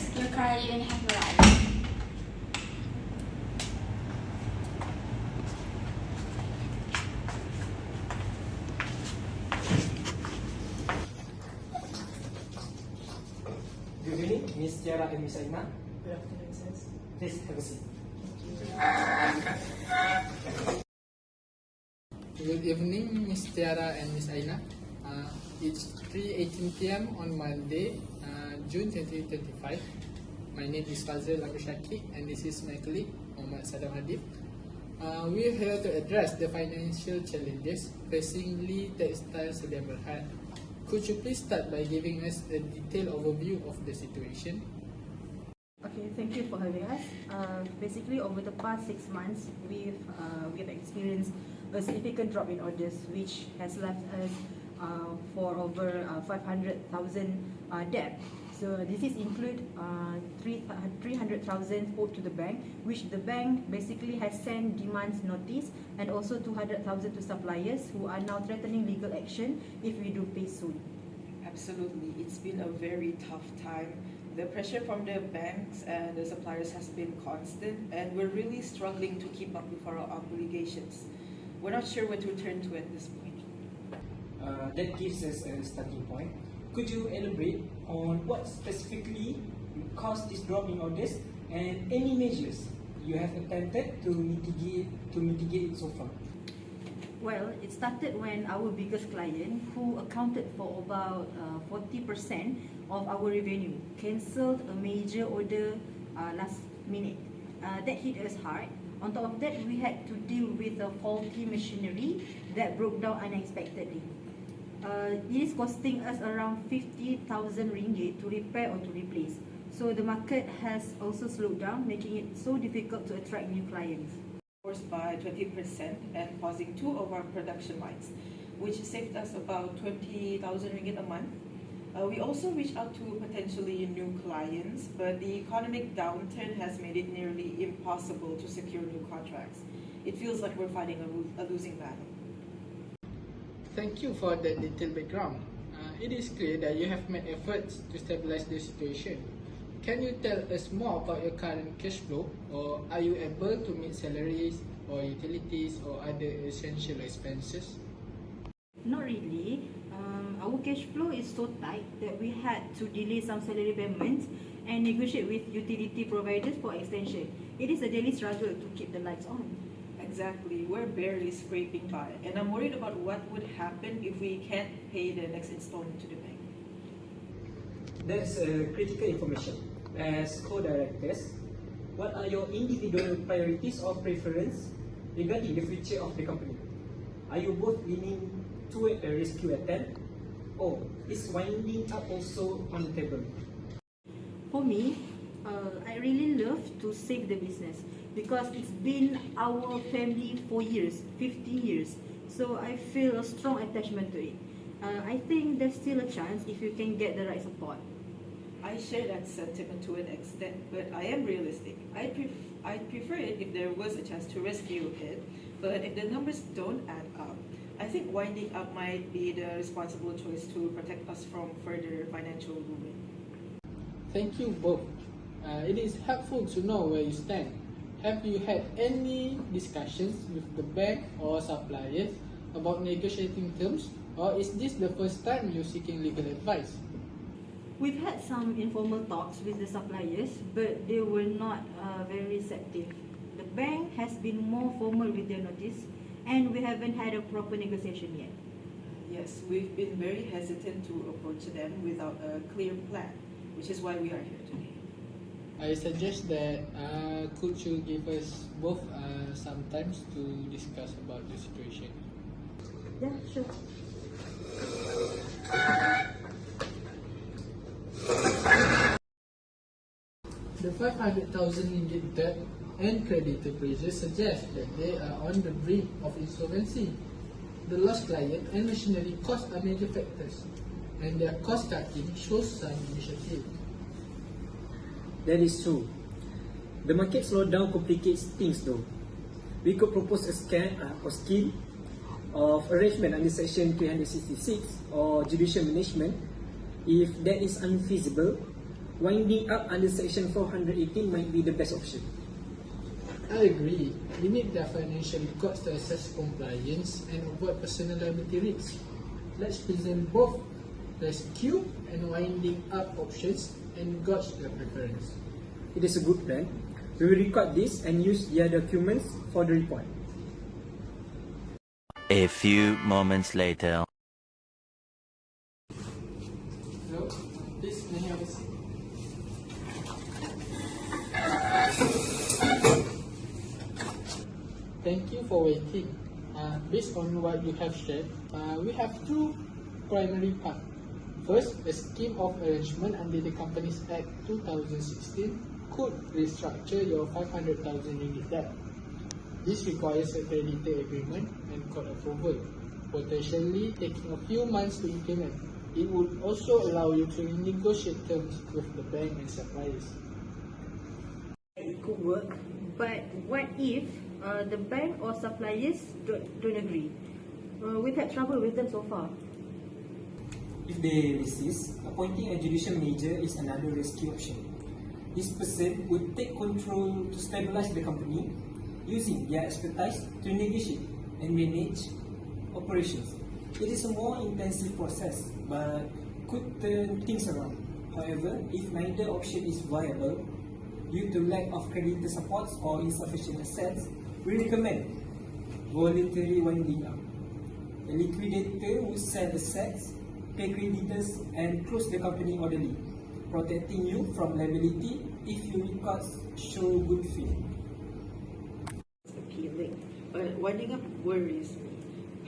members, you're currently in HANIS. Good evening, Ms. TIARA and Ms. AINA. Good afternoon, sirs. Please have a seat. Good evening, Ms. TIARA and Ms. AINA. It's 3:18 p.m. on Monday, June 2025. My name is FAZRIEL and this is my colleague, SADDAM HADIF. We are here to address the financial challenges facing Lee Textile Sdn Bhd. Could you please start by giving us a detailed overview of the situation? Okay, thank you for having us. Basically, over the past 6 months, we've experienced a significant drop in orders, which has left us for over 500,000 debt. So this is include 300,000 owed to the bank, which the bank basically has sent demands notice, and also 200,000 to suppliers who are now threatening legal action if we do pay soon. Absolutely, it's been a very tough time. The pressure from the banks and the suppliers has been constant, and we're really struggling to keep up with our obligations. We're not sure what to turn to at this point. That gives us a starting point. Could you elaborate on what specifically caused this drop in orders and any measures you have attempted to mitigate it so far? Well, it started when our biggest client, who accounted for about 40% of our revenue, cancelled a major order last minute. That hit us hard. On top of that, we had to deal with a faulty machinery that broke down unexpectedly. It is costing us around 50,000 ringgit to repair or to replace. So the market has also slowed down, making it so difficult to attract new clients. Forced by 20% and pausing 2 of our production lines, which saved us about 20,000 ringgit a month. We also reached out to potentially new clients, but the economic downturn has made it nearly impossible to secure new contracts. It feels like we're fighting a losing battle. Thank you for that detailed background. It is clear that you have made efforts to stabilize the situation. Can you tell us more about your current cash flow, or are you able to meet salaries or utilities or other essential expenses? Not really. Our cash flow is so tight that we had to delay some salary payments and negotiate with utility providers for extension. It is a daily struggle to keep the lights on. Exactly, we're barely scraping by, and I'm worried about what would happen if we can't pay the next installment to the bank. That's critical information. As co-directors, what are your individual priorities or preference regarding the future of the company? Are you both leaning toward a rescue attempt, or is winding up also on the table? For me, I really love to save the business because it's been our family for years, 15 years. So I feel a strong attachment to it. I think there's still a chance if you can get the right support. I share that sentiment to an extent, but I am realistic. I'd prefer it if there was a chance to rescue it, but if the numbers don't add up, I think winding up might be the responsible choice to protect us from further financial ruin. Thank you both. It is helpful to know where you stand. Have you had any discussions with the bank or suppliers about negotiating terms, or is this the first time you're seeking legal advice? We've had some informal talks with the suppliers, but they were not very receptive. The bank has been more formal with their notice, and we haven't had a proper negotiation yet. Yes, we've been very hesitant to approach them without a clear plan, which is why we are here today. I suggest that could you give us both some time to discuss about the situation? Yeah, sure. The 500,000 ringgit debt and creditor pressure suggest that they are on the brink of insolvency. The lost client and machinery costs are major factors, and their cost cutting shows some initiative. That is true. The market slowdown complicates things though. We could propose a scheme of arrangement under Section 366 or judicial management. If that is unfeasible, winding up under Section 418 might be the best option. I agree. We need their financial records to assess compliance and avoid personal liability risks. Let's present both rescue and winding up options and gauge their preference. It is a good plan. We will record this and use their documents for the report. A few moments later. So, please may I have a seat? Thank you for waiting. Based on what you have shared, we have two primary parts. First, a scheme of arrangement under the Companies Act 2016 could restructure your 500,000 ringgit debt. This requires a creditor agreement and court approval, potentially taking a few months to implement. It would also allow you to renegotiate terms with the bank and suppliers. It could work, but what if the bank or suppliers don't agree? We've had trouble with them so far. If they resist, appointing a judicial manager is another rescue option. This person would take control to stabilize the company using their expertise to negotiate and manage operations. It is a more intensive process, but could turn things around. However, if neither option is viable due to lack of creditor support or insufficient assets, we recommend voluntary winding up. The liquidator would sell assets, pay creditors, and close the company orderly, protecting you from liability if your records show good faith. Appealing, but winding up worries me.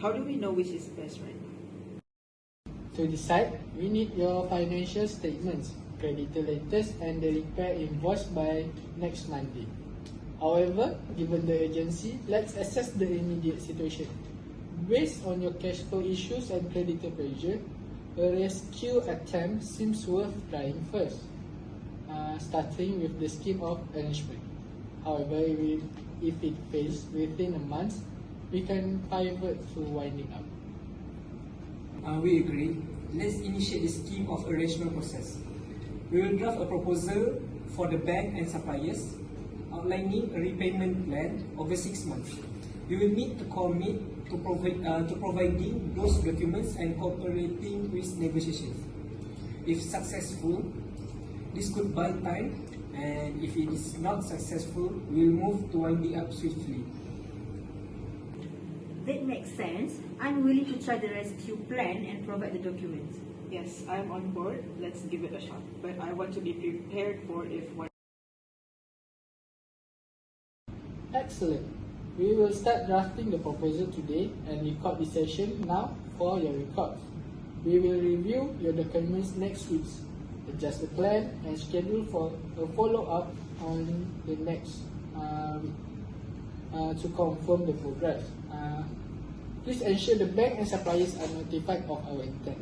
How do we know which is best right now? To decide, we need your financial statements, creditor letters, and the repair invoice by next Monday. However, given the urgency, let's assess the immediate situation. Based on your cash flow issues and creditor pressure, a rescue attempt seems worth trying first, starting with the scheme of arrangement. However, if it fails within a month, we can pivot to winding up. We agree. Let's initiate the scheme of arrangement process. We will draft a proposal for the bank and suppliers, outlining a repayment plan over 6 months. We will need to commit to providing those documents and cooperating with negotiations. If successful, this could buy time, and if it is not successful, we will move to winding up swiftly. That makes sense. I'm willing to try the rescue plan and provide the documents. Yes, I'm on board. Let's give it a shot. But I want to be prepared for if one. Excellent. We will start drafting the proposal today and record the session now for your records. We will review your documents next week, adjust the plan, and schedule for a follow-up on the next week to confirm the progress. Please ensure the bank and suppliers are notified of our intent.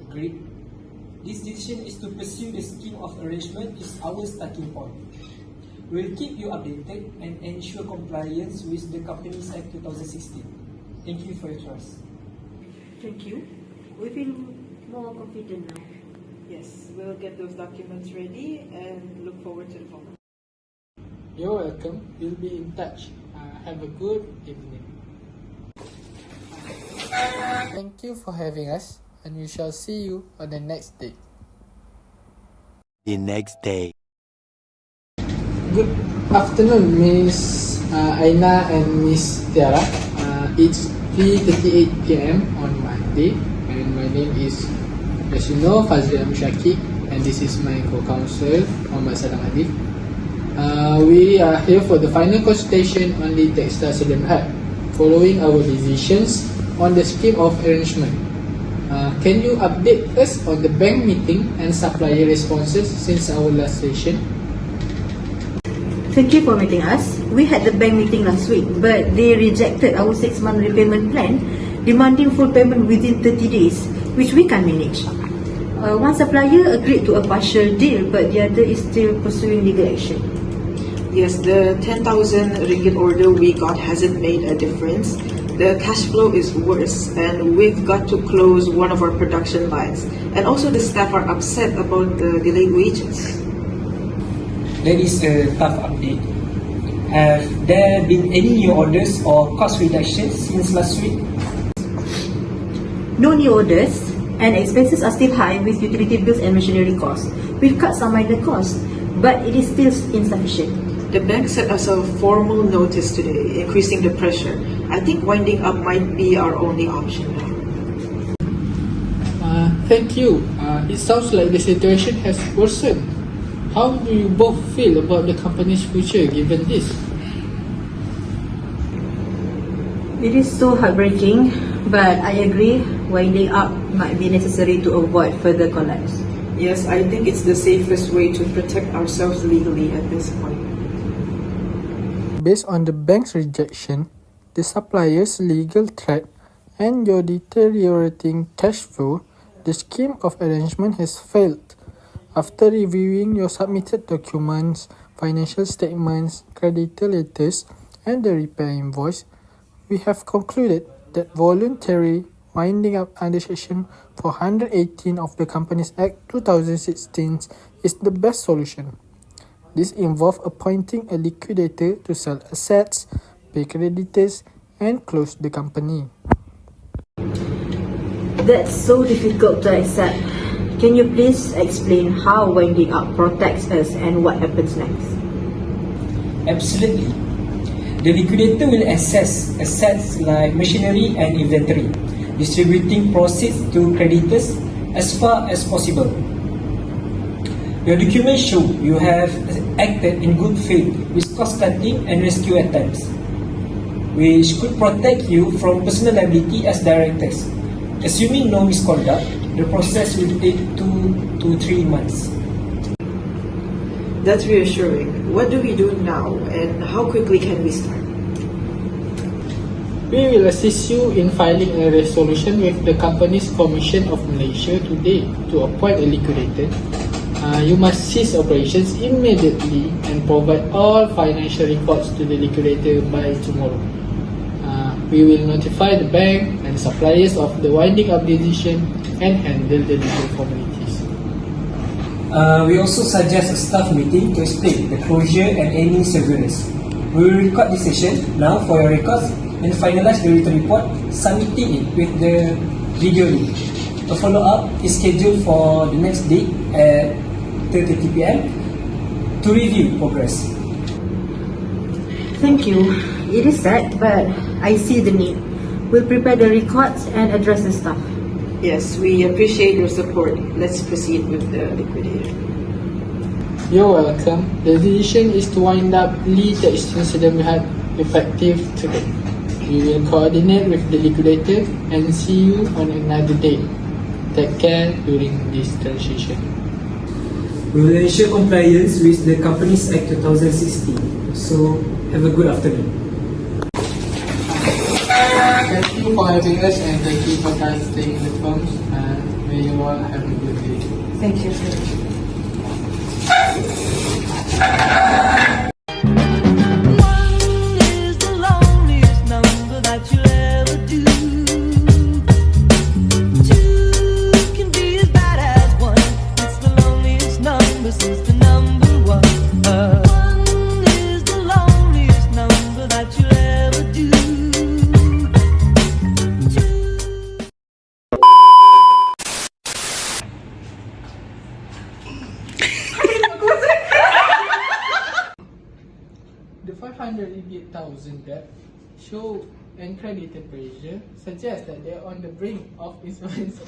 Agreed. This decision is to pursue the scheme of arrangement is our starting point. We will keep you updated and ensure compliance with the Companies Act 2016. Thank you for your trust. Thank you. We feel more confident now. Yes, we'll get those documents ready and look forward to the follow-up. You're welcome. We'll be in touch. Have a good evening. Thank you for having us, and we shall see you on the next day. The next day. Good afternoon, Miss AINA and Miss TIARA. It's 3:38 p.m. on Monday, and my name is, as you know, FAZRIEL, and this is my co-counsel, HADIF. We are here for the final consultation on the textile SADDAM following our decisions on the scheme of arrangement. Can you update us on the bank meeting and supplier responses since our last session? Thank you for meeting us. We had the bank meeting last week, but they rejected our 6-month repayment plan, demanding full payment within 30 days, which we can't manage. One supplier agreed to a partial deal, but the other is still pursuing legal action. Yes, the 10,000 ringgit order we got hasn't made a difference. the cash flow is worse and we've got to close one of our production lines. And also the staff are upset about the delayed wages. That is a tough update. Have there been any new orders or cost reductions since last week? No new orders, and expenses are still high with utility bills and machinery costs. We've cut some minor costs, but it is still insufficient. The bank sent us a formal notice today, increasing the pressure. I think winding up might be our only option now. Thank you. It sounds like the situation has worsened. How do you both feel about the company's future given this? It is so heartbreaking, but I agree winding up might be necessary to avoid further collapse. Yes, I think it's the safest way to protect ourselves legally at this point. Based on the bank's rejection, the supplier's legal threat, and your deteriorating cash flow, the scheme of arrangement has failed. After reviewing your submitted documents, financial statements, creditor letters, and the repair invoice, we have concluded that voluntary winding up under Section 418 of the Companies Act 2016 is the best solution. This involves appointing a liquidator to sell assets, pay creditors, and close the company. That's so difficult to accept. Can you please explain how winding up protects us and what happens next? Absolutely. The liquidator will assess assets like machinery and inventory, distributing proceeds to creditors as far as possible. Your documents show you have acted in good faith with cost cutting and rescue attempts, which could protect you from personal liability as directors. Assuming no misconduct, the process will take 2 to 3 months. That's reassuring. What do we do now and how quickly can we start? We will assist you in filing a resolution with the Companies Commission of Malaysia today to appoint a liquidator. You must cease operations immediately and provide all financial records to the liquidator by tomorrow. We will notify the bank and suppliers of the winding up decision and handle the legal formalities. We also suggest a staff meeting to explain the closure and any severance. We will record this session now for your records and finalize the written report, submitting it with the video link. A follow-up is scheduled for the next day at 3:30 p.m. to review progress. Thank you. It is sad, but I see the need. We'll prepare the records and address the staff. Yes, we appreciate your support. Let's proceed with the liquidator. You're welcome. The decision is to wind up Lee Textile SADDAM effective today. We will coordinate with the liquidator and see you on another day. Take care during this transition. We will ensure compliance with the Companies Act 2016. So, have a good afternoon. Thank you for having us and thank you for casting the films. May you all have a good day. Thank you, sir. The 588,000 debt show and creditor pressure suggest that they are on the brink of insolvency.